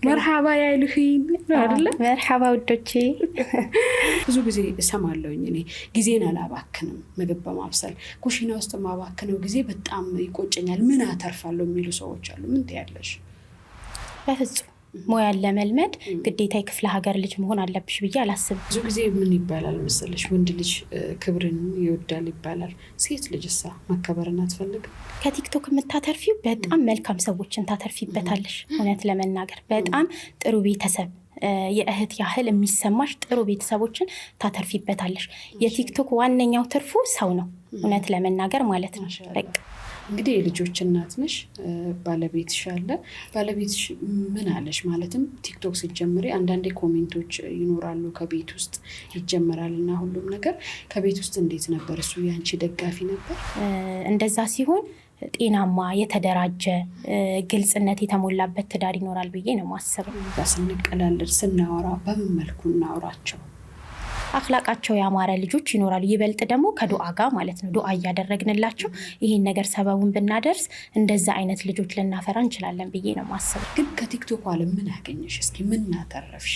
مرحبا يا إلهين مرحبا ودوتشي ብዙ ጊዜ እሰማለሁኝ እኔ ጊዜን አላባክንም ምግብ በማብሰል ኩሽና ውስጥ ማባከነው ጊዜ በጣም ይቆጨኛል ምን አተርፋለሁ የሚሉ ሰዎች አሉ ምን ትያለሽ በፍጹም ሞያን ለመልመድ ግዴታ የክፍለ ሀገር ልጅ መሆን አለብሽ ብዬ አላስብም ብዙ ጊዜ ምን ይባላል መሰለሽ ወንድ ልጅ ክብርን ይወዳል ይባላል ሴት ልጅሳ መከበርን አትፈልግም ከቲክቶክ የምታተርፊው በጣም መልካም ሰዎችን ታተርፊበታለሽ እውነት ለመናገር በጣም ጥሩ ቤተሰብ የእህት ያህል የሚሰማሽ ጥሩ ቤተሰቦችን ታተርፊበታለሽ የቲክቶክ ዋነኛው ትርፉ ሰው ነው እውነት ለመናገር ማለት ነው በቃ እንግዲህ የልጆች እናት ነሽ ባለቤትሽ አለ ባለቤትሽ ምን አለሽ ማለትም ቲክቶክ ሲጀምሪ አንዳንዴ ኮሜንቶች ይኖራሉ ከቤት ውስጥ ይጀምራልና ሁሉም ነገር ከቤት ውስጥ እንዴት ነበር እሱ ያንቺ ደጋፊ ነበር እንደዛ ሲሆን ጤናማ የተደራጀ ግልጽነት የተሞላበት ትዳር ይኖራል ብዬ ነው ማሰበው ስንቀላለድ ስናወራ በምን መልኩ እናወራቸው አخلاቃቸው ያማረ ልጆች ይኖራሉ ይበልጥ ደግሞ ከዱዓ ጋር ማለት ነው ዱዓ ያደረግንላቸው ይሄን ነገር ሰበቡን ብናደርስ እንደዛ አይነት ልጆች ልናፈራ እንችላለን ብዬ ነው ማሰበው ግን ከቲክቶክ ዓለም ምን ያገኘሽ እስኪ ምን አተረፍሽ